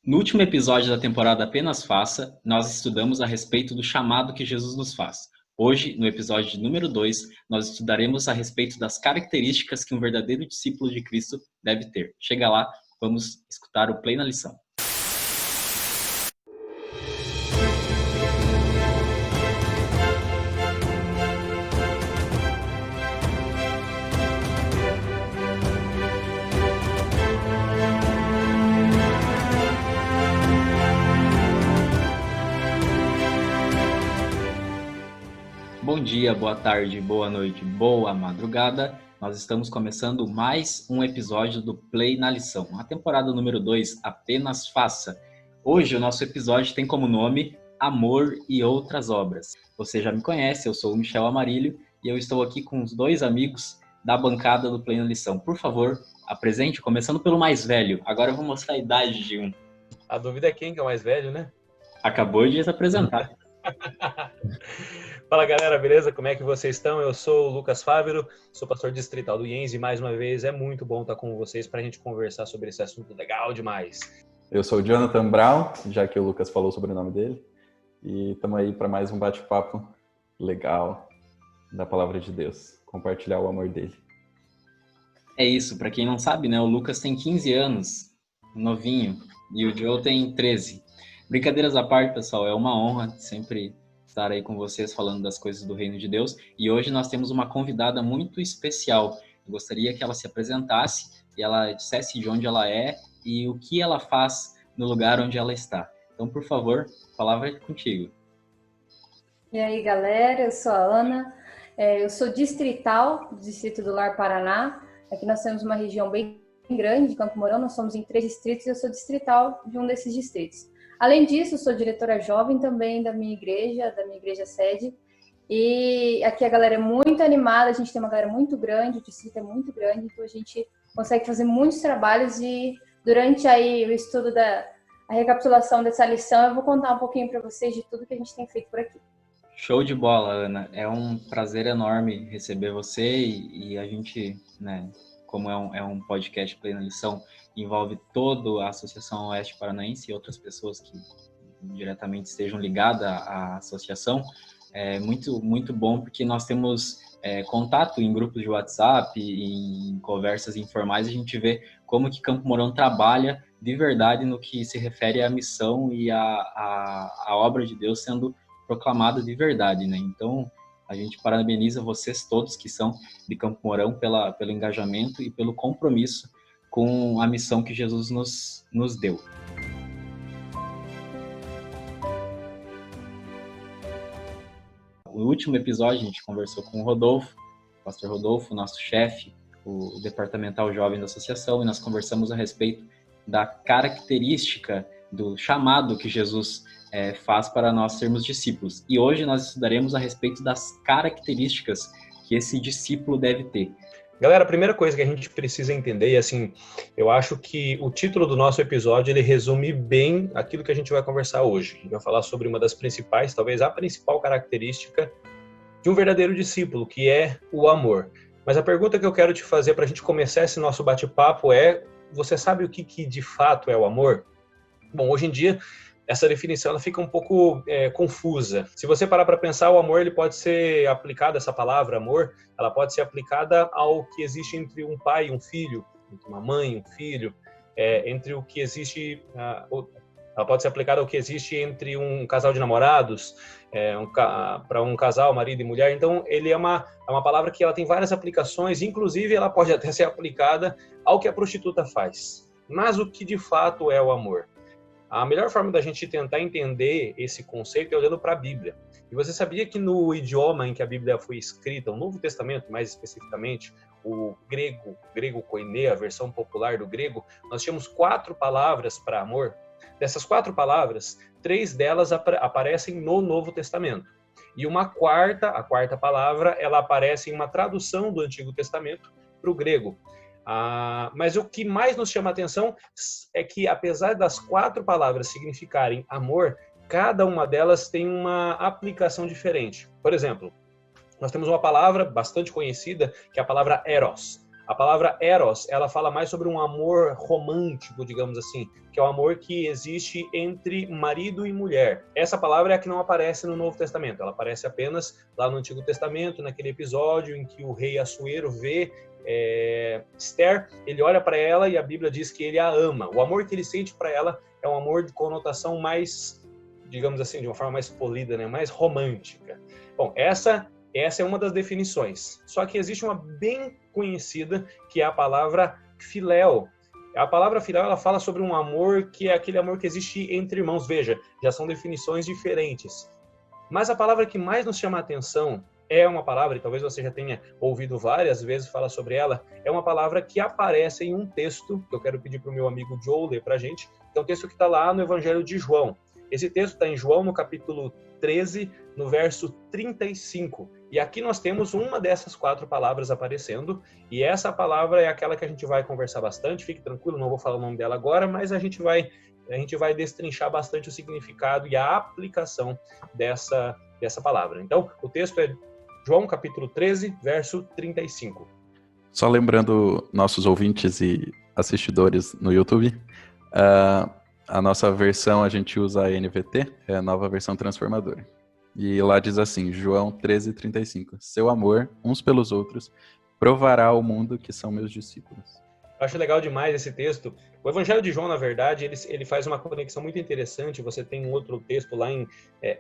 No último episódio da temporada Apenas Faça, nós estudamos a respeito do chamado que Jesus nos faz. Hoje, no episódio número 2, nós estudaremos a respeito das características que um verdadeiro discípulo de Cristo deve ter. Chega lá, vamos escutar o Play na Lição. Bom dia, boa tarde, boa noite, boa madrugada. Nós estamos começando mais um episódio do Play na Lição, a temporada número 2, Apenas Faça. Hoje o nosso episódio tem como nome Amor e Outras Obras. Você já me conhece, eu sou o Michel Amarilho e eu estou aqui com os dois amigos da bancada do Play na Lição. Por favor, apresente, começando pelo mais velho. Agora eu vou mostrar a idade de um. A dúvida é quem que é o mais velho, né? Acabou de se apresentar. Fala galera, beleza? Como é que vocês estão? Eu sou o Lucas Fávero, sou pastor distrital do IENS e mais uma vez é muito bom estar com vocês para a gente conversar sobre esse assunto legal demais. Eu sou o Jonathan Brown, já que o Lucas falou sobre o nome dele, e estamos aí para mais um bate-papo legal da Palavra de Deus, compartilhar o amor dele. É isso, para quem não sabe, né? O Lucas tem 15 anos, novinho, e o Joe tem 13. Brincadeiras à parte, pessoal, é uma honra sempre estar aí com vocês falando das coisas do Reino de Deus. E hoje nós temos uma convidada muito especial. Eu gostaria que ela se apresentasse e ela dissesse de onde ela é e o que ela faz no lugar onde ela está. Então, por favor, a palavra é contigo. E aí, galera, eu sou a Ana, eu sou distrital do Distrito do Lar Paraná. Aqui nós temos uma região bem grande de Campo Mourão, nós somos em 3 distritos e eu sou distrital de um desses distritos. Além disso, sou diretora jovem também da minha igreja sede. E aqui a galera é muito animada, a gente tem uma galera muito grande, o distrito é muito grande, então a gente consegue fazer muitos trabalhos e durante aí o estudo a recapitulação dessa lição, eu vou contar um pouquinho para vocês de tudo que a gente tem feito por aqui. Show de bola, Ana. É um prazer enorme receber você e a gente, né, como é um podcast Play na Lição, envolve toda a Associação Oeste Paranaense e outras pessoas que diretamente estejam ligadas à associação. É muito, muito bom porque nós temos contato em grupos de WhatsApp, em conversas informais, a gente vê como que Campo Mourão trabalha de verdade no que se refere à missão e à obra de Deus sendo proclamada de verdade, né? Então, a gente parabeniza vocês todos que são de Campo Mourão pelo engajamento e pelo compromisso com a missão que Jesus nos deu. No último episódio, a gente conversou com o Rodolfo, o pastor Rodolfo, nosso chefe, o departamental jovem da associação, e nós conversamos a respeito da característica do chamado que Jesus faz para nós sermos discípulos. E hoje nós estudaremos a respeito das características que esse discípulo deve ter. Galera, a primeira coisa que a gente precisa entender, e assim, eu acho que o título do nosso episódio, ele resume bem aquilo que a gente vai conversar hoje. A gente vai falar sobre uma das principais, talvez a principal característica de um verdadeiro discípulo, que é o amor. Mas a pergunta que eu quero te fazer para a gente começar esse nosso bate-papo é, você sabe o que de fato é o amor? Bom, hoje em dia, essa definição ela fica um pouco confusa. Se você parar para pensar, o amor ele pode ser aplicado, essa palavra amor, ela pode ser aplicada ao que existe entre um pai e um filho, entre uma mãe e um filho, entre o que existe, ela pode ser aplicada ao que existe entre um casal de namorados, para um casal, marido e mulher. Então, ele é uma palavra que ela tem várias aplicações, inclusive ela pode até ser aplicada ao que a prostituta faz. Mas o que de fato é o amor? A melhor forma da gente tentar entender esse conceito é olhando para a Bíblia. E você sabia que no idioma em que a Bíblia foi escrita, o Novo Testamento mais especificamente, o grego koiné, a versão popular do grego, nós tínhamos 4 palavras para amor. Dessas 4 palavras, 3 delas aparecem no Novo Testamento. E a quarta palavra, ela aparece em uma tradução do Antigo Testamento para o grego. Mas o que mais nos chama a atenção é que, apesar das 4 palavras significarem amor, cada uma delas tem uma aplicação diferente. Por exemplo, nós temos uma palavra bastante conhecida, que é a palavra eros. A palavra eros, ela fala mais sobre um amor romântico, digamos assim, que é o amor que existe entre marido e mulher. Essa palavra é a que não aparece no Novo Testamento, ela aparece apenas lá no Antigo Testamento, naquele episódio em que o rei Assuero vê Esther, ele olha para ela e a Bíblia diz que ele a ama. O amor que ele sente para ela é um amor de conotação mais, digamos assim, de uma forma mais polida, né? Mais romântica. Bom, essa é uma das definições. Só que existe uma bem conhecida, que é a palavra filéu. A palavra filéu, ela fala sobre um amor que é aquele amor que existe entre irmãos. Veja, já são definições diferentes. Mas a palavra que mais nos chama a atenção é uma palavra, e talvez você já tenha ouvido várias vezes falar sobre ela, é uma palavra que aparece em um texto, que eu quero pedir para o meu amigo Joe ler para a gente, que é um texto que está lá no Evangelho de João. Esse texto está em João, no capítulo 13, no verso 35. E aqui nós temos uma dessas 4 palavras aparecendo, e essa palavra é aquela que a gente vai conversar bastante, fique tranquilo, não vou falar o nome dela agora, mas a gente vai destrinchar bastante o significado e a aplicação dessa palavra. Então, o texto é João, capítulo 13, verso 35. Só lembrando nossos ouvintes e assistidores no YouTube, a nossa versão a gente usa a NVT, é a nova versão transformadora. E lá diz assim, João 13:35, seu amor uns pelos outros provará ao mundo que são meus discípulos. Eu acho legal demais esse texto. O Evangelho de João, na verdade, ele faz uma conexão muito interessante. Você tem um outro texto lá em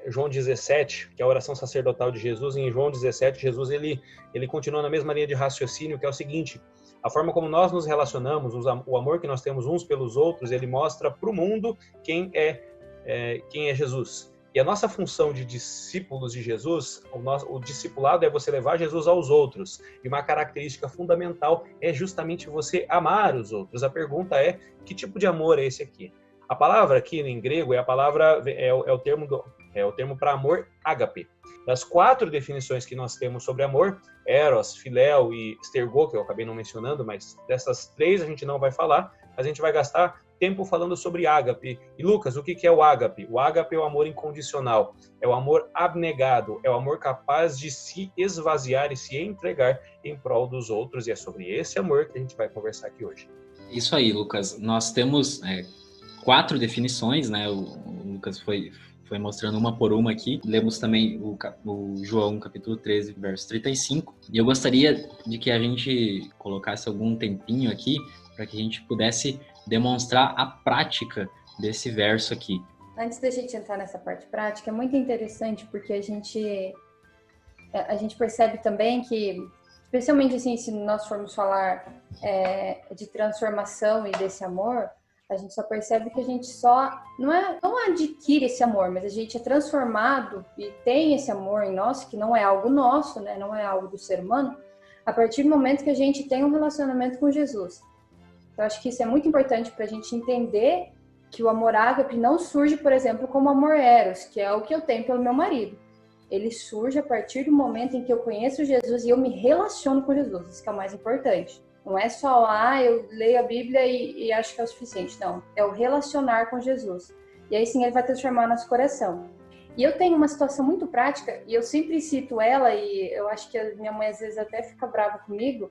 João 17, que é a oração sacerdotal de Jesus. E em João 17, Jesus ele continua na mesma linha de raciocínio, que é o seguinte: a forma como nós nos relacionamos, o amor que nós temos uns pelos outros, ele mostra para o mundo quem é Jesus. E a nossa função de discípulos de Jesus, o discipulado é você levar Jesus aos outros. E uma característica fundamental é justamente você amar os outros. A pergunta é, que tipo de amor é esse aqui? A palavra aqui em grego é o termo para amor ágape. Das 4 definições que nós temos sobre amor, eros, filéu e stergo, que eu acabei não mencionando, mas dessas 3 a gente não vai falar, a gente vai gastar tempo falando sobre ágape. E Lucas, o que é o ágape? O ágape é o amor incondicional, é o amor abnegado, é o amor capaz de se esvaziar e se entregar em prol dos outros, e é sobre esse amor que a gente vai conversar aqui hoje. Isso aí, Lucas. Nós temos 4 definições, né? O Lucas foi mostrando uma por uma aqui. Lemos também o João, capítulo 13, verso 35. E eu gostaria de que a gente colocasse algum tempinho aqui para que a gente pudesse demonstrar a prática desse verso aqui. Antes da gente entrar nessa parte prática, é muito interessante porque a gente percebe também que, especialmente assim, se nós formos falar de transformação e desse amor, a gente só percebe que a gente não adquire esse amor, mas a gente é transformado e tem esse amor em nós, que não é algo nosso, né? Não é algo do ser humano, a partir do momento que a gente tem um relacionamento com Jesus. Eu acho que isso é muito importante para a gente entender que o amor ágape não surge, por exemplo, como amor eros, que é o que eu tenho pelo meu marido. Ele surge a partir do momento em que eu conheço Jesus e eu me relaciono com Jesus. Isso que é o mais importante. Não é só, eu leio a Bíblia e acho que é o suficiente. Não, é o relacionar com Jesus. E aí sim ele vai transformar nosso coração. E eu tenho uma situação muito prática, e eu sempre cito ela, e eu acho que a minha mãe às vezes até fica brava comigo,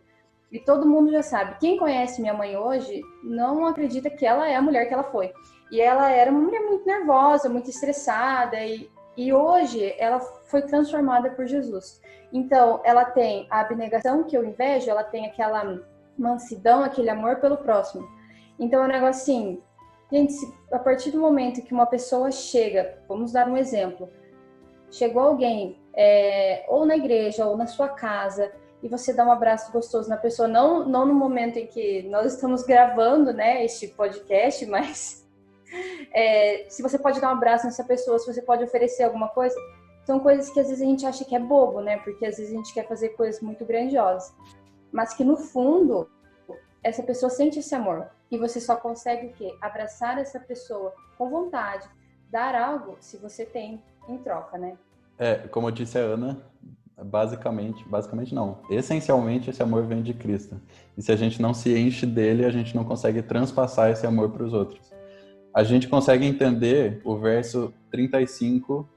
e todo mundo já sabe. Quem conhece minha mãe hoje não acredita que ela é a mulher que ela foi. E ela era uma mulher muito nervosa, muito estressada. E hoje ela foi transformada por Jesus. Então, ela tem a abnegação que eu invejo, ela tem aquela mansidão, aquele amor pelo próximo. Então, é um negócio assim... Gente, a partir do momento que uma pessoa chega... Vamos dar um exemplo. Chegou alguém, ou na igreja, ou na sua casa... e você dá um abraço gostoso na pessoa, não no momento em que nós estamos gravando, né, este podcast, mas se você pode dar um abraço nessa pessoa, se você pode oferecer alguma coisa, são coisas que às vezes a gente acha que é bobo, né, porque às vezes a gente quer fazer coisas muito grandiosas, mas que no fundo, essa pessoa sente esse amor, e você só consegue o quê? Abraçar essa pessoa com vontade, dar algo se você tem em troca, né? Como disse a Ana, basicamente não. Essencialmente, esse amor vem de Cristo. E se a gente não se enche dele, a gente não consegue transpassar esse amor para os outros. A gente consegue entender o verso 35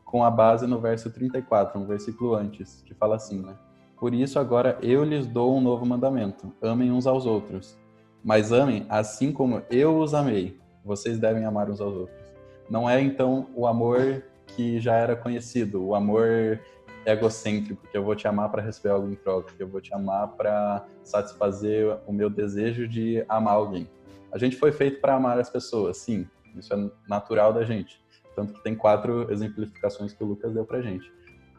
com a base no verso 34, um versículo antes, que fala assim, né? Por isso agora eu lhes dou um novo mandamento: amem uns aos outros. Mas amem assim como eu os amei. Vocês devem amar uns aos outros. Não é então o amor que já era conhecido, o amor egocêntrico, que eu vou te amar para receber algo em troca, que eu vou te amar para satisfazer o meu desejo de amar alguém. A gente foi feito para amar as pessoas, sim, isso é natural da gente. Tanto que tem 4 exemplificações que o Lucas deu pra gente.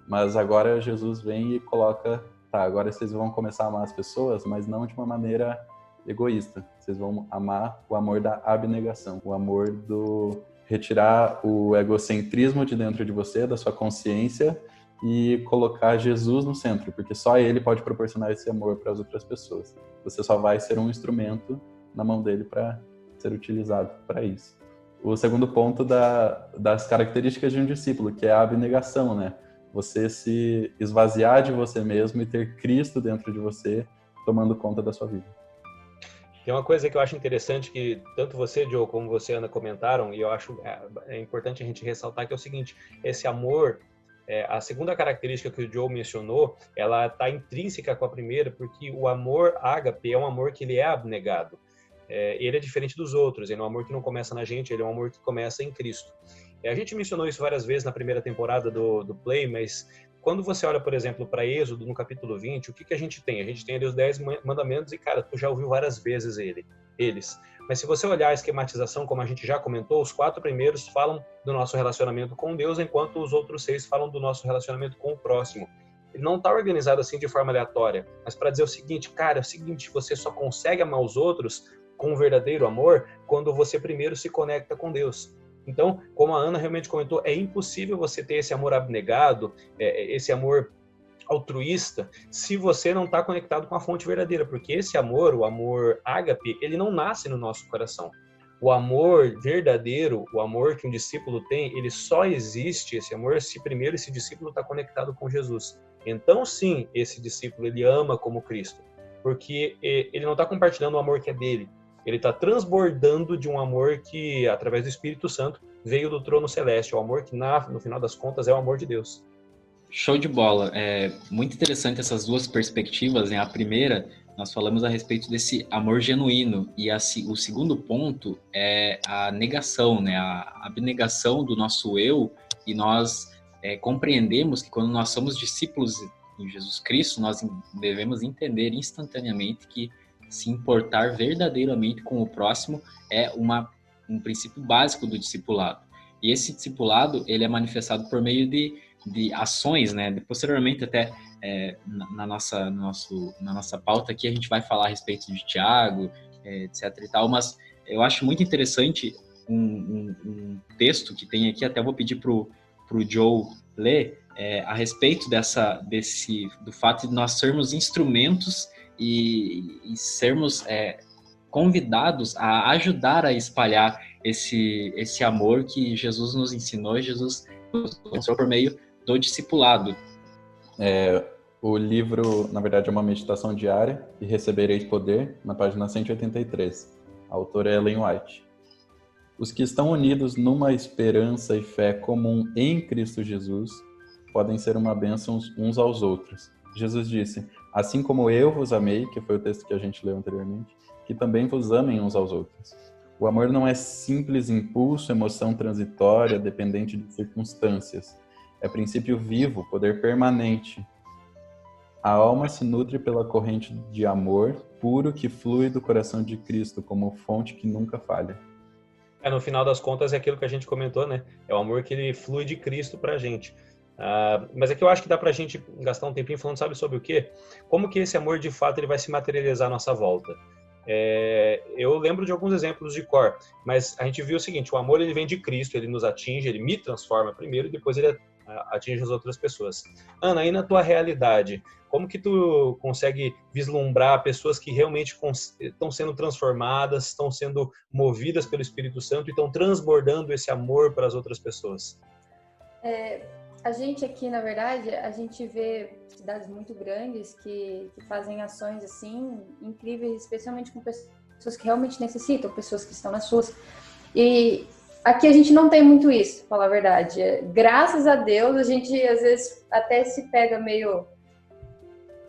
Mas agora Jesus vem e coloca, tá, agora vocês vão começar a amar as pessoas, mas não de uma maneira egoísta. Vocês vão amar o amor da abnegação, o amor do retirar o egocentrismo de dentro de você, da sua consciência, e colocar Jesus no centro, porque só ele pode proporcionar esse amor para as outras pessoas. Você só vai ser um instrumento na mão dele para ser utilizado para isso. O segundo ponto das características de um discípulo, que é a abnegação, né? Você se esvaziar de você mesmo e ter Cristo dentro de você, tomando conta da sua vida. Tem uma coisa que eu acho interessante que tanto você, Joe, como você, Ana, comentaram, e eu acho importante a gente ressaltar, que é o seguinte: esse amor, a segunda característica que o Joe mencionou, ela está intrínseca com a primeira, porque o amor ágape é um amor que ele é abnegado. Ele é diferente dos outros, ele é um amor que não começa na gente, ele é um amor que começa em Cristo. A gente mencionou isso várias vezes na primeira temporada do Play, mas quando você olha, por exemplo, para Êxodo, no capítulo 20, o que a gente tem? A gente tem ali os 10 mandamentos e, cara, tu já ouviu várias vezes eles. Mas se você olhar a esquematização, como a gente já comentou, os 4 primeiros falam do nosso relacionamento com Deus, enquanto os outros 6 falam do nosso relacionamento com o próximo. Ele não está organizado assim de forma aleatória, mas para dizer o seguinte, cara, é o seguinte, você só consegue amar os outros com um verdadeiro amor quando você primeiro se conecta com Deus. Então, como a Ana realmente comentou, é impossível você ter esse amor abnegado, esse amor altruísta, se você não está conectado com a fonte verdadeira, porque esse amor, o amor ágape, ele não nasce no nosso coração. O amor verdadeiro, o amor que um discípulo tem, ele só existe, esse amor, se primeiro esse discípulo está conectado com Jesus. Então, sim, esse discípulo, ele ama como Cristo, porque ele não está compartilhando o amor que é dele. Ele está transbordando de um amor que, através do Espírito Santo, veio do trono celeste. O amor que, no final das contas, é o amor de Deus. Show de bola. É muito interessante essas duas perspectivas, né? A primeira, nós falamos a respeito desse amor genuíno. E o segundo ponto é a negação, né? A abnegação do nosso eu. E nós compreendemos que quando nós somos discípulos em Jesus Cristo, nós devemos entender instantaneamente que se importar verdadeiramente com o próximo é um princípio básico do discipulado. E esse discipulado, ele é manifestado por meio de ações, né? Posteriormente, até na nossa pauta aqui, a gente vai falar a respeito de Tiago, etc e tal, mas eu acho muito interessante um texto que tem aqui, até vou pedir pro Joe ler, a respeito do fato de nós sermos instrumentos e sermos convidados a ajudar a espalhar esse amor que Jesus nos ensinou e Jesus nos mostrou por meio do discipulado. O livro, na verdade, é uma meditação diária, e recebereis poder, na página 183. A autora é Ellen White. Os que estão unidos numa esperança e fé comum em Cristo Jesus podem ser uma bênção uns aos outros. Jesus disse: assim como eu vos amei, que foi o texto que a gente leu anteriormente, que também vos amem uns aos outros. O amor não é simples impulso, emoção transitória, dependente de circunstâncias. É princípio vivo, poder permanente. A alma se nutre pela corrente de amor puro que flui do coração de Cristo, como fonte que nunca falha. No final das contas, é aquilo que a gente comentou, né? É o amor que ele flui de Cristo pra gente. Mas é que eu acho que dá pra gente gastar um tempinho falando, sabe sobre o quê? Como que esse amor, de fato, ele vai se materializar à nossa volta. Eu lembro de alguns exemplos de cor, mas a gente viu o seguinte: o amor, ele vem de Cristo, ele nos atinge, ele me transforma primeiro e depois ele atinge as outras pessoas. Ana, aí na tua realidade, como que tu consegue vislumbrar pessoas que realmente estão sendo transformadas, estão sendo movidas pelo Espírito Santo e estão transbordando esse amor para as outras pessoas? A gente aqui, na verdade, a gente vê cidades muito grandes que fazem ações assim incríveis, especialmente com pessoas que realmente necessitam, pessoas que estão nas ruas. E aqui a gente não tem muito isso, pra falar a verdade. Graças a Deus, a gente às vezes até se pega meio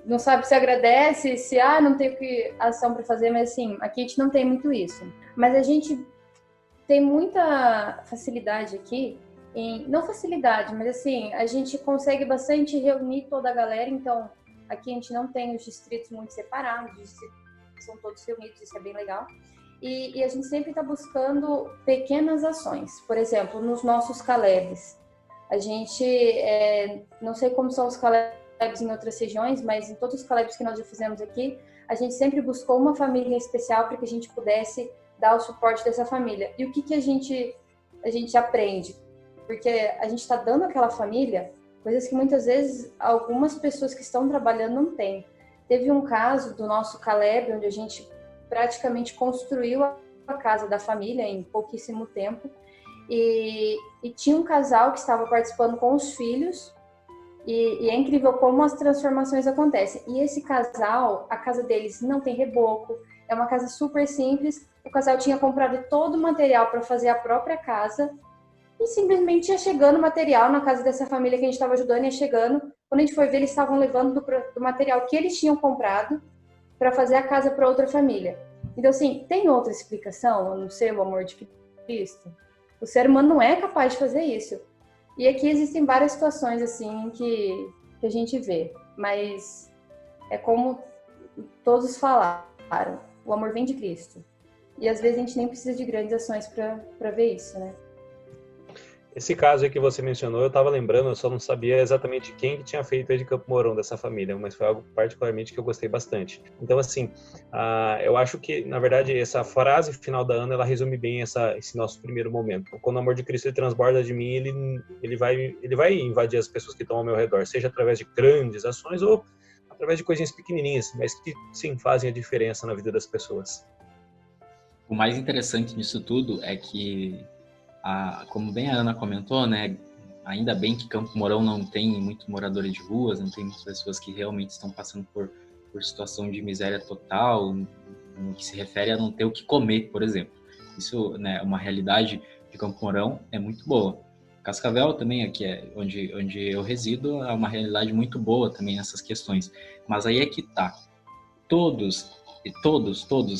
não sabe se agradece, se não tem que ação para fazer, mas assim, aqui a gente não tem muito isso. Mas a gente tem muita facilidade aqui, não facilidade, mas assim, a gente consegue bastante reunir toda a galera, então aqui a gente não tem os distritos muito separados, os distritos são todos reunidos, isso é bem legal. E a gente sempre está buscando pequenas ações, por exemplo, nos nossos Calebs. A gente, não sei como são os Calebs em outras regiões, mas em todos os Calebs que nós já fizemos aqui, a gente sempre buscou uma família especial para que a gente pudesse dar o suporte dessa família. E o que a gente aprende? Porque a gente está dando àquela família coisas que muitas vezes algumas pessoas que estão trabalhando não têm. Teve um caso do nosso Caleb, onde a gente praticamente construiu a casa da família em pouquíssimo tempo. E tinha um casal que estava participando com os filhos. E é incrível como as transformações acontecem. E esse casal, a casa deles não tem reboco, é uma casa super simples. O casal tinha comprado todo o material para fazer a própria casa e simplesmente ia chegando material na casa dessa família que a gente estava ajudando, ia chegando. Quando a gente foi ver, eles estavam levando do material que eles tinham comprado para fazer a casa para outra família. Então, assim, tem outra explicação a não ser o amor de Cristo? O ser humano não é capaz de fazer isso. E aqui existem várias situações, assim, que a gente vê. Mas é como todos falaram, o amor vem de Cristo. E às vezes a gente nem precisa de grandes ações para ver isso, né? Esse caso aí que você mencionou, eu estava lembrando, eu só não sabia exatamente quem que tinha feito aí de Campo Mourão dessa família, mas foi algo particularmente que eu gostei bastante. Então, assim, eu acho que, na verdade, essa frase final da Ana, ela resume bem esse nosso primeiro momento. Quando o amor de Cristo ele transborda de mim, ele vai invadir as pessoas que estão ao meu redor, seja através de grandes ações ou através de coisinhas pequenininhas, mas que, sim, fazem a diferença na vida das pessoas. O mais interessante disso tudo é que, como bem a Ana comentou, né, ainda bem que Campo Mourão não tem muitos moradores de ruas, não tem muitas pessoas que realmente estão passando por situação de miséria total, no que se refere a não ter o que comer, por exemplo. Isso, né, uma realidade de Campo Mourão é muito boa. Cascavel também, aqui onde eu resido, é uma realidade muito boa também nessas questões. Mas aí é que tá. Todos,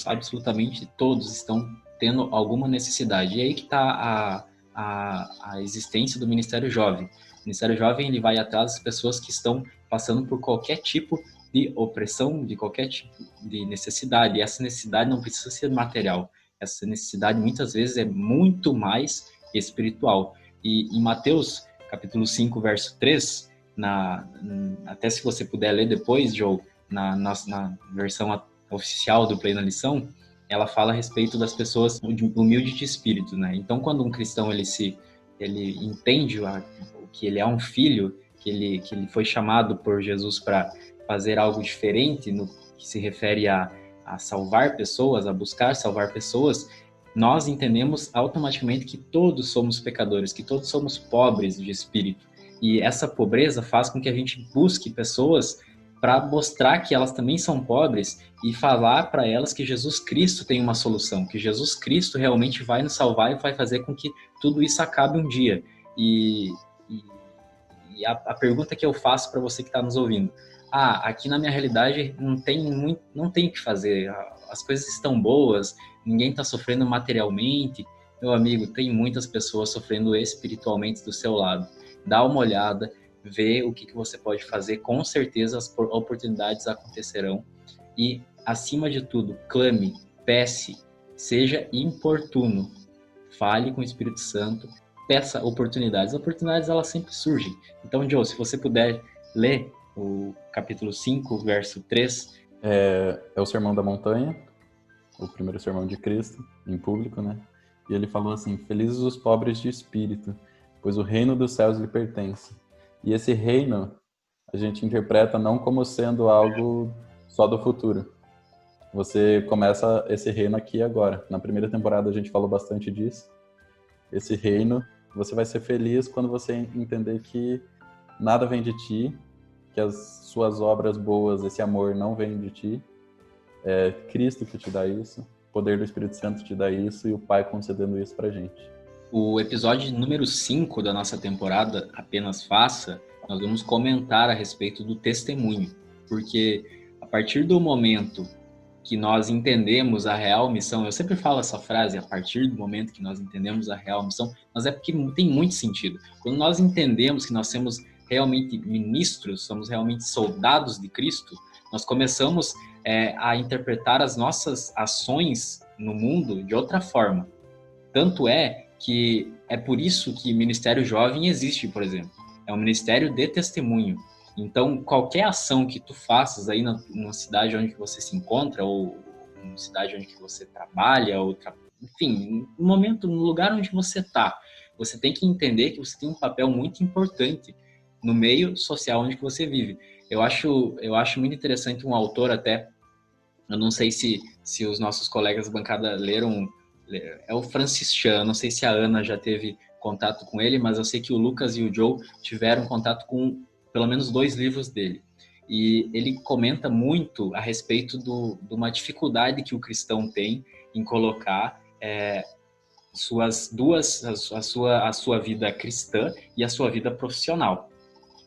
absolutamente todos estão tendo alguma necessidade. E aí que está a existência do Ministério Jovem. O Ministério Jovem ele vai atrás das pessoas que estão passando por qualquer tipo de opressão, de qualquer tipo de necessidade. E essa necessidade não precisa ser material. Essa necessidade muitas vezes é muito mais espiritual. E em Mateus, capítulo 5, verso 3, até se você puder ler depois, Joe, na versão oficial do Play na Lição, ela fala a respeito das pessoas humildes de espírito, né? Então, quando um cristão ele entende que ele é um filho, que ele foi chamado por Jesus para fazer algo diferente no que se refere a salvar pessoas, a buscar salvar pessoas, nós entendemos automaticamente que todos somos pecadores, que todos somos pobres de espírito. E essa pobreza faz com que a gente busque pessoas para mostrar que elas também são pobres e falar para elas que Jesus Cristo tem uma solução, que Jesus Cristo realmente vai nos salvar e vai fazer com que tudo isso acabe um dia. E a pergunta que eu faço para você que está nos ouvindo, aqui na minha realidade não tem o que fazer, as coisas estão boas, ninguém está sofrendo materialmente. Meu amigo, tem muitas pessoas sofrendo espiritualmente do seu lado. Dá uma olhada, vê o que você pode fazer, com certeza as oportunidades acontecerão. E, acima de tudo, clame, peça, seja importuno, fale com o Espírito Santo, peça oportunidades. As oportunidades, elas sempre surgem. Então, Joe, se você puder ler o capítulo 5, verso 3. É o Sermão da Montanha, o primeiro sermão de Cristo, em público, né? E ele falou assim, felizes os pobres de espírito, pois o reino dos céus lhe pertence. E esse reino, a gente interpreta não como sendo algo só do futuro. Você começa esse reino aqui agora. Na primeira temporada a gente falou bastante disso. Esse reino, você vai ser feliz quando você entender que nada vem de ti, que as suas obras boas, esse amor não vem de ti. É Cristo que te dá isso, o poder do Espírito Santo te dá isso e o Pai concedendo isso pra gente. O episódio número 5 da nossa temporada, Apenas Faça, nós vamos comentar a respeito do testemunho. porque a partir do momento que nós entendemos a real missão, eu sempre falo essa frase, a partir do momento que nós entendemos a real missão, mas é porque tem muito sentido. Quando nós entendemos que nós somos realmente ministros, somos realmente soldados de Cristo, nós começamos a interpretar as nossas ações no mundo de outra forma. Tanto é que é por isso que Ministério Jovem existe, por exemplo. É um ministério de testemunho. Então, qualquer ação que tu faças aí na cidade onde você se encontra, ou na cidade onde você trabalha, enfim, no lugar onde você está, você tem que entender que você tem um papel muito importante no meio social onde você vive. Eu acho muito interessante um autor até, eu não sei se os nossos colegas da bancada leram, é o Francis Chan, não sei se a Ana já teve contato com ele, mas eu sei que o Lucas e o Joe tiveram contato com pelo menos 2 livros dele. E ele comenta muito a respeito de uma dificuldade que o cristão tem em colocar a sua vida cristã e a sua vida profissional.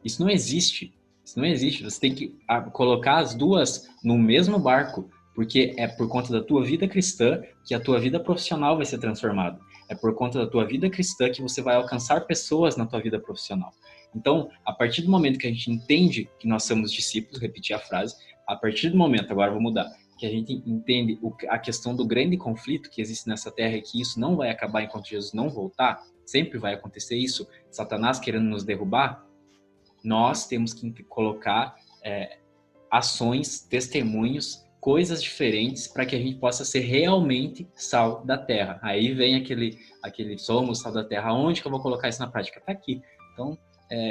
Isso não existe. Você tem que colocar as duas no mesmo barco, porque é por conta da tua vida cristã que a tua vida profissional vai ser transformada. É por conta da tua vida cristã que você vai alcançar pessoas na tua vida profissional. Então, a partir do momento que a gente entende que nós somos discípulos, repetir a frase, a partir do momento, agora vou mudar, que a gente entende a questão do grande conflito que existe nessa terra e que isso não vai acabar enquanto Jesus não voltar, sempre vai acontecer isso, Satanás querendo nos derrubar, nós temos que colocar ações, testemunhos, coisas diferentes para que a gente possa ser realmente sal da terra. Aí vem aquele somos sal da terra. Onde que eu vou colocar isso na prática? Está aqui. Então,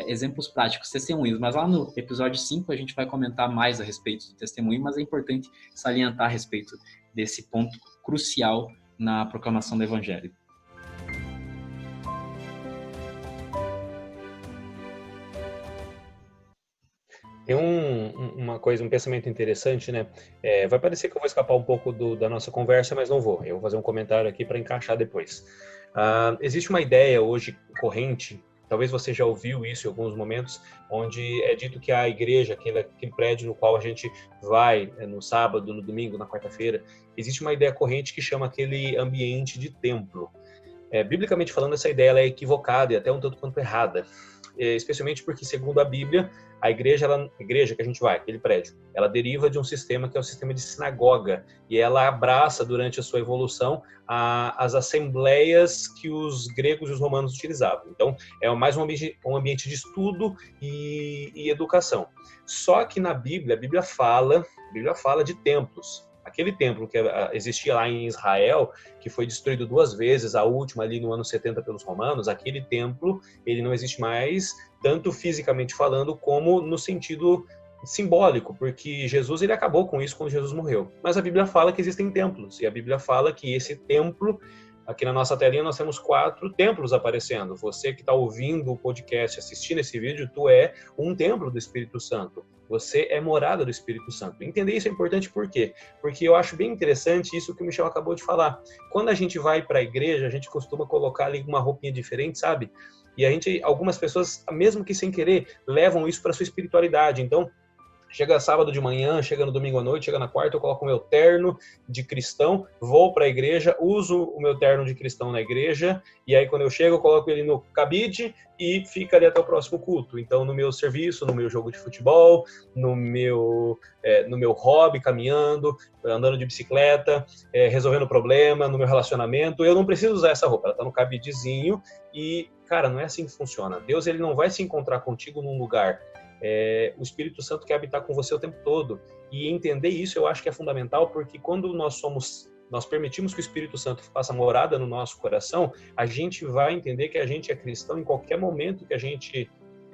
exemplos práticos, testemunhos. Mas lá no episódio 5 a gente vai comentar mais a respeito do testemunho, mas é importante salientar a respeito desse ponto crucial na proclamação do Evangelho. Tem uma coisa, um pensamento interessante, né? Vai parecer que eu vou escapar um pouco da nossa conversa, mas não vou. Eu vou fazer um comentário aqui para encaixar depois. Existe uma ideia hoje corrente, talvez você já ouviu isso em alguns momentos, onde é dito que a igreja, aquele prédio no qual a gente vai no sábado, no domingo, na quarta-feira, existe uma ideia corrente que chama aquele ambiente de templo. Biblicamente falando, essa ideia ela é equivocada e até um tanto quanto errada. Especialmente porque, segundo a Bíblia, a igreja que a gente vai, aquele prédio, ela deriva de um sistema que é o sistema de sinagoga, e ela abraça, durante a sua evolução, as assembleias que os gregos e os romanos utilizavam. Então, é mais um ambiente de estudo e educação. Só que na Bíblia, a Bíblia fala de templos. Aquele templo que existia lá em Israel, que foi destruído 2 vezes, a última ali no ano 70 pelos romanos, aquele templo, ele não existe mais, tanto fisicamente falando, como no sentido simbólico, porque Jesus ele acabou com isso quando Jesus morreu. Mas a Bíblia fala que existem templos, e a Bíblia fala que esse templo, aqui na nossa telinha nós temos 4 templos aparecendo. Você que está ouvindo o podcast, assistindo esse vídeo, tu é um templo do Espírito Santo. Você é morada do Espírito Santo. Entender isso é importante por quê? Porque eu acho bem interessante isso que o Michel acabou de falar. Quando a gente vai para a igreja, a gente costuma colocar ali uma roupinha diferente, sabe? E algumas pessoas, mesmo que sem querer, levam isso para sua espiritualidade. Então, chega sábado de manhã, chega no domingo à noite, chega na quarta, eu coloco o meu terno de cristão, vou para a igreja, uso o meu terno de cristão na igreja, e aí quando eu chego eu coloco ele no cabide e fica ali até o próximo culto. Então, no meu serviço, no meu jogo de futebol, no meu hobby, caminhando, andando de bicicleta, resolvendo problema, no meu relacionamento, eu não preciso usar essa roupa, ela está no cabidezinho e, cara, não é assim que funciona. Deus ele não vai se encontrar contigo num lugar. O Espírito Santo quer habitar com você o tempo todo, e entender isso eu acho que é fundamental, porque quando nós permitimos que o Espírito Santo faça morada no nosso coração, a gente vai entender que a gente é cristão em qualquer momento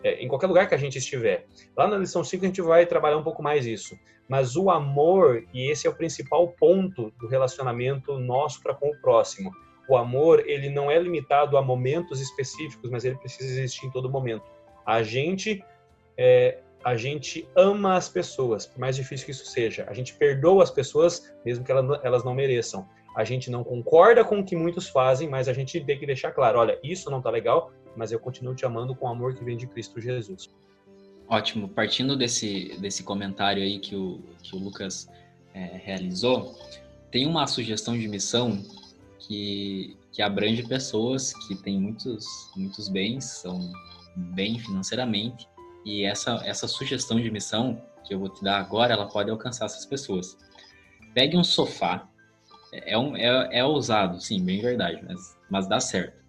em qualquer lugar que a gente estiver. Lá na lição 5 a gente vai trabalhar um pouco mais isso, mas o amor, e esse é o principal ponto do relacionamento nosso para com o próximo, o amor ele não é limitado a momentos específicos, mas ele precisa existir em todo momento. A gente ama as pessoas, por mais difícil que isso seja. A gente perdoa as pessoas, mesmo que elas não mereçam. A gente não concorda com o que muitos fazem, mas a gente tem que deixar claro, olha, isso não tá legal, mas eu continuo te amando com o amor que vem de Cristo Jesus. Ótimo. Partindo desse comentário aí que o Lucas realizou, tem uma sugestão de missão que abrange pessoas que têm muitos bens, são bem financeiramente, e essa sugestão de missão que eu vou te dar agora, ela pode alcançar essas pessoas. Pegue um sofá, é ousado, sim, bem verdade, mas dá certo.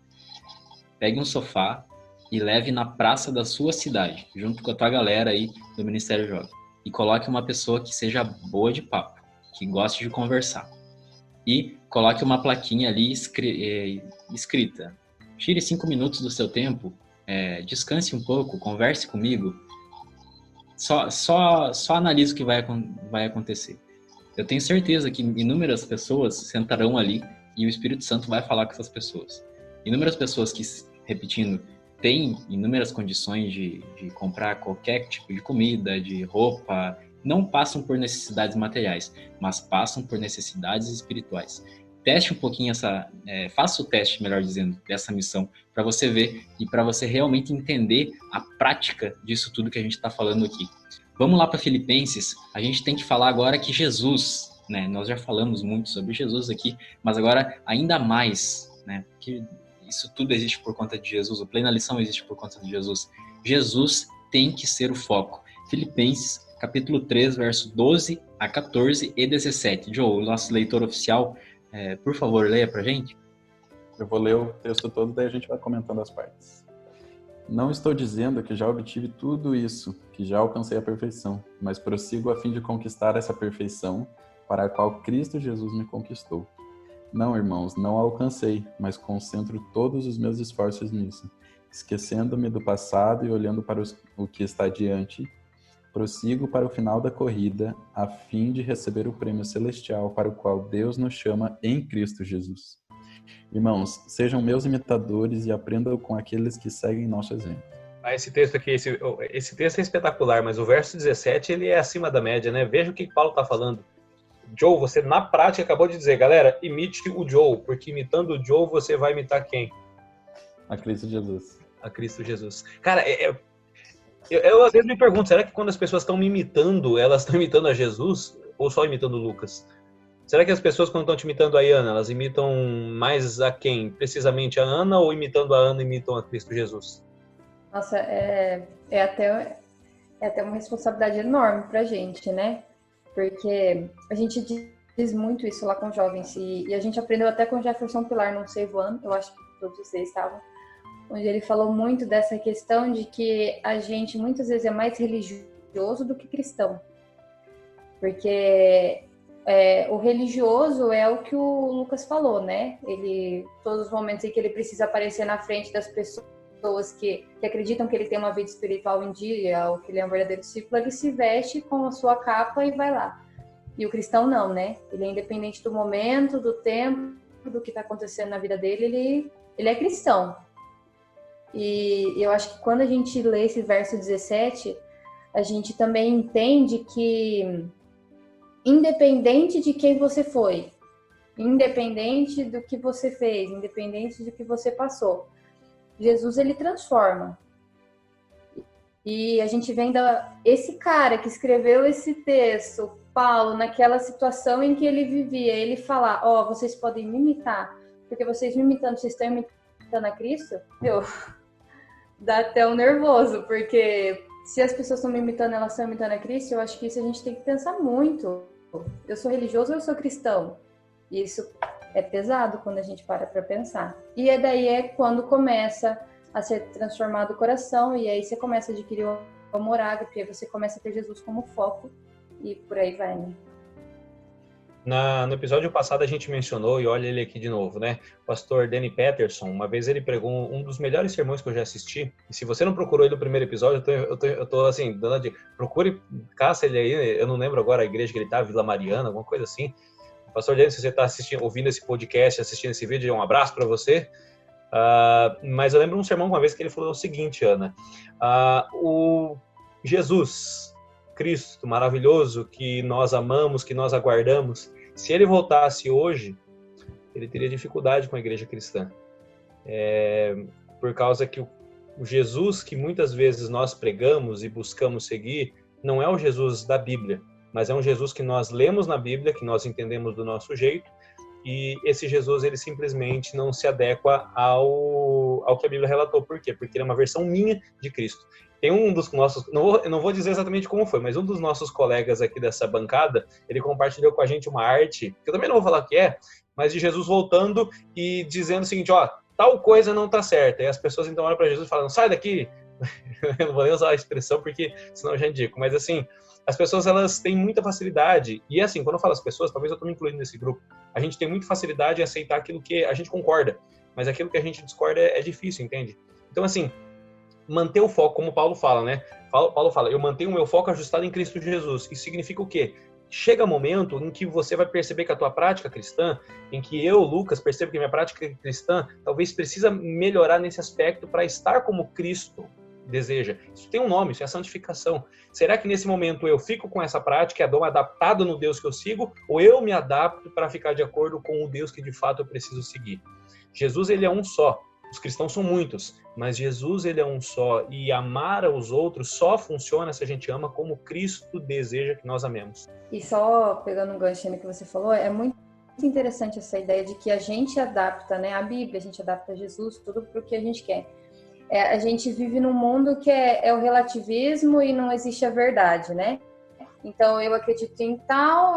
Pegue um sofá e leve na praça da sua cidade, junto com a tua galera aí do Ministério Jovem, e coloque uma pessoa que seja boa de papo, que goste de conversar. E coloque uma plaquinha ali escrita. Tire 5 minutos do seu tempo, descanse um pouco, converse comigo. Só analise o que vai acontecer. Eu tenho certeza que inúmeras pessoas sentarão ali e o Espírito Santo vai falar com essas pessoas. Inúmeras pessoas que, repetindo, têm inúmeras condições de comprar qualquer tipo de comida, de roupa, não passam por necessidades materiais, mas passam por necessidades espirituais. Teste um pouquinho faça o teste, melhor dizendo, dessa missão, para você ver e para você realmente entender a prática disso tudo que a gente está falando aqui. Vamos lá para Filipenses. A gente tem que falar agora que Jesus, né? Nós já falamos muito sobre Jesus aqui, mas agora ainda mais, né? Que isso tudo existe por conta de Jesus. O Plena Lição existe por conta de Jesus. Jesus tem que ser o foco. Filipenses, capítulo 3, verso 12 a 14 e 17. Joe, o nosso leitor oficial, por favor, leia pra gente. Eu vou ler o texto todo, daí a gente vai comentando as partes. Não estou dizendo que já obtive tudo isso, que já alcancei a perfeição, mas prossigo a fim de conquistar essa perfeição para a qual Cristo Jesus me conquistou. Não, irmãos, não a alcancei, mas concentro todos os meus esforços nisso, esquecendo-me do passado e olhando para o que está adiante. Prossigo para o final da corrida, a fim de receber o prêmio celestial para o qual Deus nos chama em Cristo Jesus. Irmãos, sejam meus imitadores e aprendam com aqueles que seguem nosso exemplo. Esse texto aqui, esse texto é espetacular, mas o verso 17 ele é acima da média, né? Veja o que Paulo está falando. Joe, você na prática acabou de dizer, galera, imite o Joe, porque imitando o Joe você vai imitar quem? A Cristo Jesus. A Cristo Jesus. Cara, eu às vezes me pergunto, será que quando as pessoas estão me imitando, elas estão imitando a Jesus ou só imitando o Lucas? Será que as pessoas quando estão te imitando a Ana, elas imitam mais a quem? Precisamente a Ana ou imitando a Ana, imitam a Cristo Jesus? Nossa, é até uma responsabilidade enorme pra gente, né? Porque a gente diz muito isso lá com os jovens e a gente aprendeu até com o Jefferson Pilar num Save One, eu acho que todos vocês estavam, onde ele falou muito dessa questão de que a gente muitas vezes é mais religioso do que cristão. Porque o religioso é o que o Lucas falou, né? Todos os momentos em que ele precisa aparecer na frente das pessoas que acreditam que ele tem uma vida espiritual em dia, ou que ele é um verdadeiro discípulo, ele se veste com a sua capa e vai lá. E o cristão não, né? Ele é independente do momento, do tempo, do que está acontecendo na vida dele, ele é cristão. E eu acho que quando a gente lê esse verso 17, a gente também entende que independente de quem você foi, independente do que você fez, independente do que você passou, Jesus, ele transforma. E a gente vem esse cara que escreveu esse texto, Paulo, naquela situação em que ele vivia, ele falar, vocês podem me imitar, porque vocês me imitando, vocês estão imitando a Cristo? Dá até um nervoso, porque se as pessoas estão me imitando, elas estão imitando a Cristo, eu acho que isso a gente tem que pensar muito. Eu sou religioso ou eu sou cristão? Isso é pesado quando a gente para pensar. E daí quando começa a ser transformado o coração, e aí você começa a adquirir o amor ágape, aí você começa a ter Jesus como foco, e por aí vai, né? No episódio passado a gente mencionou, e olha ele aqui de novo, né? O pastor Danny Peterson, uma vez ele pregou um dos melhores sermões que eu já assisti, e se você não procurou ele no primeiro episódio, eu tô assim, dando de... Procure, caça ele aí, eu não lembro agora a igreja que ele tá, Vila Mariana, alguma coisa assim. Pastor Danny, se você tá ouvindo esse podcast, assistindo esse vídeo, um abraço para você. Mas eu lembro um sermão uma vez que ele falou o seguinte, Ana, o Jesus, Cristo maravilhoso, que nós amamos, que nós aguardamos, se ele voltasse hoje, ele teria dificuldade com a igreja cristã. Por causa que O Jesus que muitas vezes nós pregamos e buscamos seguir não é o Jesus da Bíblia, mas é um Jesus que nós lemos na Bíblia, que nós entendemos do nosso jeito, e esse Jesus, ele simplesmente não se adequa ao que a Bíblia relatou. Por quê? Porque ele é uma versão minha de Cristo. Tem um dos nossos, eu não vou dizer exatamente como foi, mas um dos nossos colegas aqui dessa bancada, ele compartilhou com a gente uma arte, que eu também não vou falar o que é, mas de Jesus voltando e dizendo o seguinte, ó, tal coisa não tá certa. E as pessoas então olham para Jesus e falam, sai daqui. Eu não vou nem usar a expressão porque senão eu já indico, mas assim, as pessoas, elas têm muita facilidade, e assim, quando eu falo as pessoas, talvez eu estou me incluindo nesse grupo, a gente tem muita facilidade em aceitar aquilo que a gente concorda, mas aquilo que a gente discorda é difícil, entende? Então, assim, manter o foco, como Paulo fala, né? Paulo fala, eu mantenho o meu foco ajustado em Cristo Jesus. Isso significa o quê? Chega momento em que você vai perceber que a tua prática cristã, em que eu, Lucas, percebo que a minha prática cristã talvez precisa melhorar nesse aspecto para estar como Cristo deseja. Isso tem um nome, isso é a santificação. Será que nesse momento eu fico com essa prática, dou adaptado no Deus que eu sigo, ou eu me adapto para ficar de acordo com o Deus que de fato eu preciso seguir? Jesus, ele é um só. Os cristãos são muitos, mas Jesus, ele é um só, e amar aos outros só funciona se a gente ama como Cristo deseja que nós amemos. E só pegando um ganchinho que você falou, é muito interessante essa ideia de que a gente adapta, né, a Bíblia, a gente adapta Jesus, tudo para o que a gente quer. A gente vive num mundo que é o relativismo e não existe a verdade, né? Então, eu acredito em tal,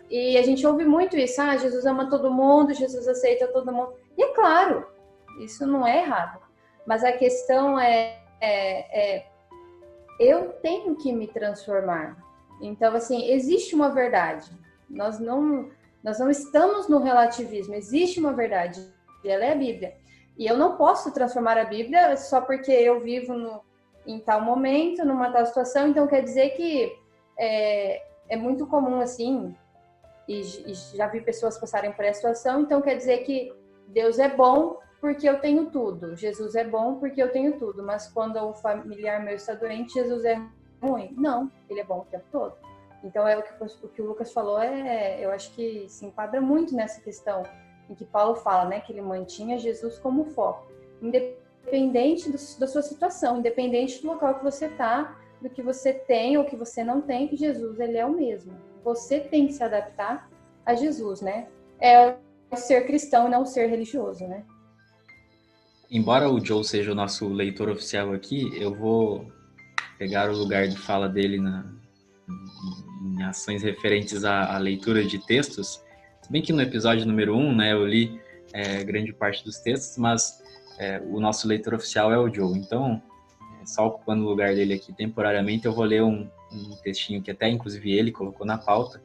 e a gente ouve muito isso, Jesus ama todo mundo, Jesus aceita todo mundo. E é claro, isso não é errado. Mas a questão eu tenho que me transformar. Então, assim, existe uma verdade. Nós não estamos no relativismo, existe uma verdade, e ela é a Bíblia. E eu não posso transformar a Bíblia só porque eu vivo em tal momento, numa tal situação. Então, quer dizer que é muito comum, assim, e já vi pessoas passarem por essa situação. Então, quer dizer que Deus é bom porque eu tenho tudo. Jesus é bom porque eu tenho tudo. Mas quando o familiar meu está doente, Jesus é ruim? Não, ele é bom o tempo todo. Então, o que o Lucas falou, eu acho que se enquadra muito nessa questão em que Paulo fala, né, que ele mantinha Jesus como foco, independente da sua situação, independente do local que você está, do que você tem ou que você não tem, que Jesus, ele é o mesmo. Você tem que se adaptar a Jesus, né? É o ser cristão e não o ser religioso, né? Embora o Joe seja o nosso leitor oficial aqui, eu vou pegar o lugar de fala dele em ações referentes à leitura de textos. Se bem que no episódio número 1, né, eu li grande parte dos textos, mas o nosso leitor oficial é o Joe. Então, só ocupando o lugar dele aqui temporariamente, eu vou ler um textinho que até, inclusive, ele colocou na pauta,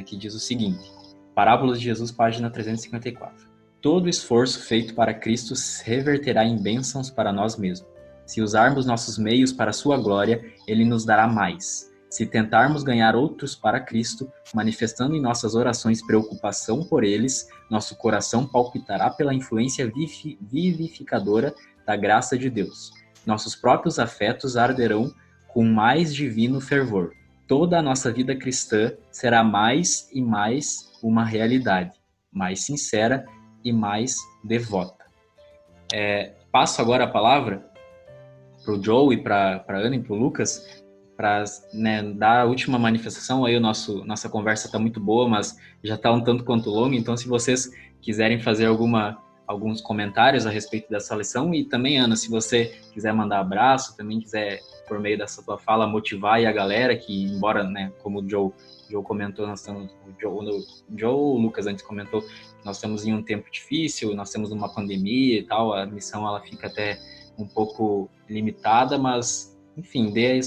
que diz o seguinte: Parábolas de Jesus, página 354. Todo esforço feito para Cristo reverterá em bênçãos para nós mesmos. Se usarmos nossos meios para a sua glória, ele nos dará mais. Se tentarmos ganhar outros para Cristo, manifestando em nossas orações preocupação por eles, nosso coração palpitará pela influência vivificadora da graça de Deus. Nossos próprios afetos arderão com mais divino fervor. Toda a nossa vida cristã será mais e mais uma realidade, mais sincera e mais devota. Passo agora a palavra para o Joe e para a Ana e para o Lucas, para dar a última manifestação. Aí nossa conversa está muito boa, mas já está um tanto quanto longa, então se vocês quiserem fazer alguns comentários a respeito dessa lição, e também, Ana, se você quiser mandar abraço, também quiser, por meio dessa tua fala, motivar aí a galera, que embora, né, como o Joe comentou, o Lucas antes comentou, nós estamos em um tempo difícil, nós temos uma pandemia e tal, a missão ela fica até um pouco limitada, mas, enfim, dê aí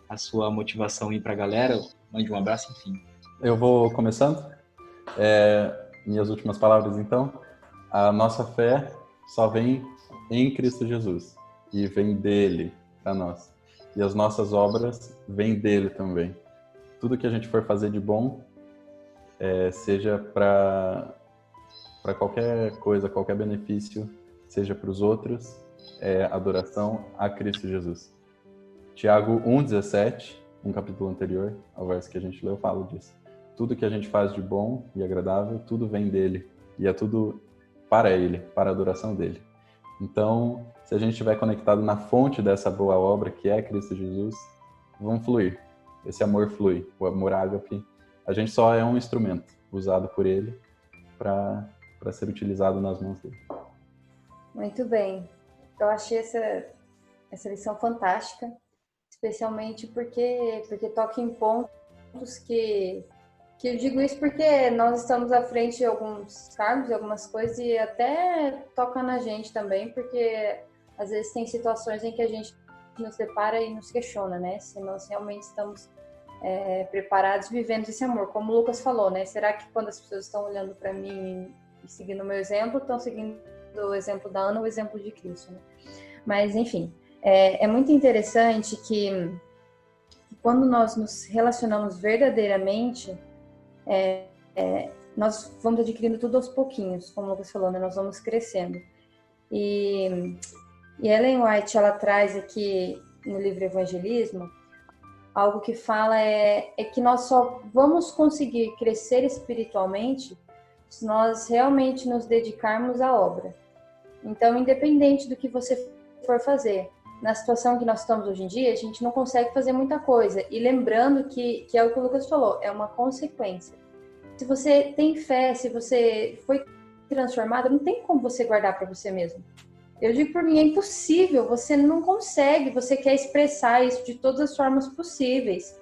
a sua motivação aí para a galera, mande um abraço, enfim. Eu vou começando. Minhas últimas palavras, então. A nossa fé só vem em Cristo Jesus e vem dele para nós. E as nossas obras vêm dele também. Tudo que a gente for fazer de bom, seja para qualquer coisa, qualquer benefício, seja para os outros, adoração a Cristo Jesus. Tiago 1,17, um capítulo anterior ao verso que a gente leu, fala disso. Tudo que a gente faz de bom e agradável, tudo vem dele. E é tudo para ele, para a adoração dele. Então, se a gente estiver conectado na fonte dessa boa obra, que é Cristo Jesus, vamos fluir. Esse amor flui, o amor ágape. A gente só é um instrumento usado por ele para ser utilizado nas mãos dele. Muito bem. Eu achei essa lição fantástica, especialmente porque toca em pontos que eu digo isso porque nós estamos à frente de alguns cargos, de algumas coisas, e até toca na gente também, porque às vezes tem situações em que a gente nos depara e nos questiona, né? Se nós realmente estamos preparados, vivendo esse amor. Como o Lucas falou, né? Será que quando as pessoas estão olhando para mim e seguindo o meu exemplo, estão seguindo o exemplo da Ana, o exemplo de Cristo, né? Mas, enfim, é muito interessante que quando nós nos relacionamos verdadeiramente, nós vamos adquirindo tudo aos pouquinhos, como o Lucas falou, né? Nós vamos crescendo. E Ellen White, ela traz aqui no livro Evangelismo, algo que fala é que nós só vamos conseguir crescer espiritualmente se nós realmente nos dedicarmos à obra. Então, independente do que você for fazer, na situação que nós estamos hoje em dia, a gente não consegue fazer muita coisa. E lembrando que é o que o Lucas falou, é uma consequência. Se você tem fé, se você foi transformado, não tem como você guardar para você mesmo. Eu digo por mim, é impossível, você não consegue, você quer expressar isso de todas as formas possíveis.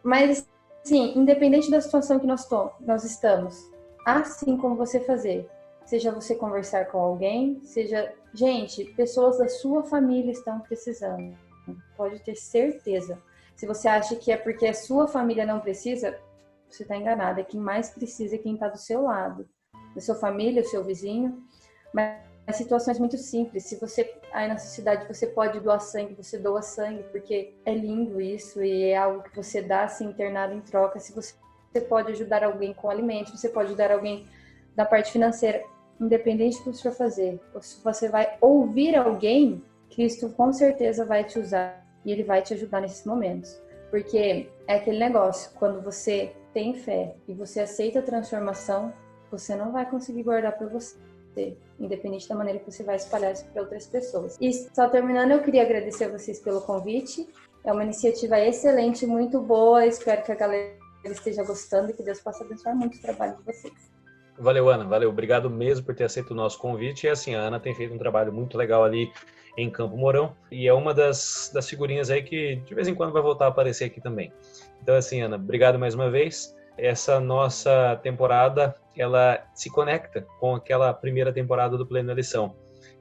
Mas, assim, independente da situação que nós estamos, há sim como você fazer. Seja você conversar com alguém, seja... Gente, pessoas da sua família estão precisando. Pode ter certeza. Se você acha que é porque a sua família não precisa, você está enganado. É quem mais precisa é quem está do seu lado. Da sua família, o seu vizinho. Mas situações muito simples. Se você, aí na sua cidade, você pode doar sangue, você doa sangue, porque é lindo isso e é algo que você dá assim, internado em troca. Se você pode ajudar alguém com alimentos, você pode ajudar alguém da parte financeira, independente do que você for fazer. Se você vai ouvir alguém, Cristo com certeza vai te usar e Ele vai te ajudar nesses momentos. Porque é aquele negócio, quando você tem fé e você aceita a transformação, você não vai conseguir guardar para você, independente da maneira que você vai espalhar isso para outras pessoas. E só terminando, eu queria agradecer a vocês pelo convite. É uma iniciativa excelente, muito boa. Espero que a galera esteja gostando e que Deus possa abençoar muito o trabalho de vocês. Valeu, Ana. Valeu. Obrigado mesmo por ter aceito o nosso convite. E assim, a Ana tem feito um trabalho muito legal ali em Campo Mourão e é uma das figurinhas aí que de vez em quando vai voltar a aparecer aqui também. Então assim, Ana, obrigado mais uma vez. Essa nossa temporada, ela se conecta com aquela primeira temporada do Plena Lição,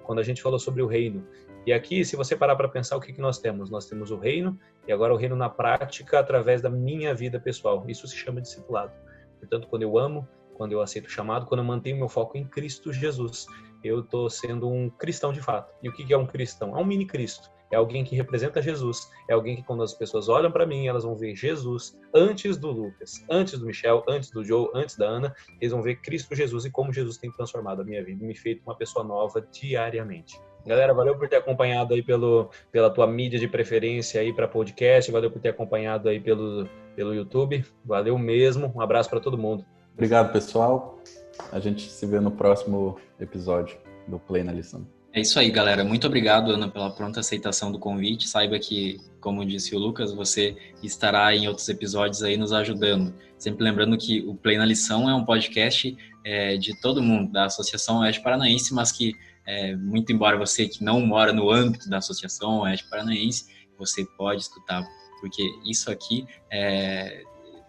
quando a gente falou sobre o reino. E aqui, se você parar para pensar, o que nós temos? Nós temos o reino e agora o reino na prática através da minha vida pessoal. Isso se chama discipulado. Portanto, quando eu amo, quando eu aceito o chamado, quando eu mantenho meu foco em Cristo Jesus, eu estou sendo um cristão de fato. E o que é um cristão? É um mini Cristo. É alguém que representa Jesus. É alguém que quando as pessoas olham para mim, elas vão ver Jesus antes do Lucas, antes do Michel, antes do Joe, antes da Ana. Eles vão ver Cristo Jesus e como Jesus tem transformado a minha vida e me feito uma pessoa nova diariamente. Galera, valeu por ter acompanhado aí pela tua mídia de preferência aí para podcast. Valeu por ter acompanhado aí pelo YouTube. Valeu mesmo. Um abraço para todo mundo. Obrigado, pessoal. A gente se vê no próximo episódio do Plena Lição. É isso aí, galera. Muito obrigado, Ana, pela pronta aceitação do convite. Saiba que, como disse o Lucas, você estará em outros episódios aí nos ajudando. Sempre lembrando que o Plena Lição é um podcast de todo mundo, da Associação Oeste Paranaense, mas que, muito embora você que não mora no âmbito da Associação Oeste Paranaense, você pode escutar, porque isso aqui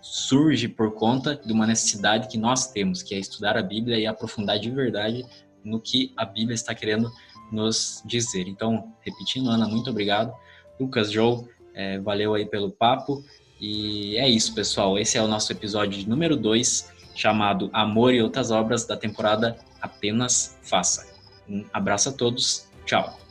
surge por conta de uma necessidade que nós temos, que é estudar a Bíblia e aprofundar de verdade no que a Bíblia está querendo nos dizer. Então, repetindo, Ana, muito obrigado. Lucas, Joe, valeu aí pelo papo. E é isso, pessoal. Esse é o nosso episódio número 2, chamado Amor e Outras Obras, da temporada Apenas Faça. Um abraço a todos. Tchau.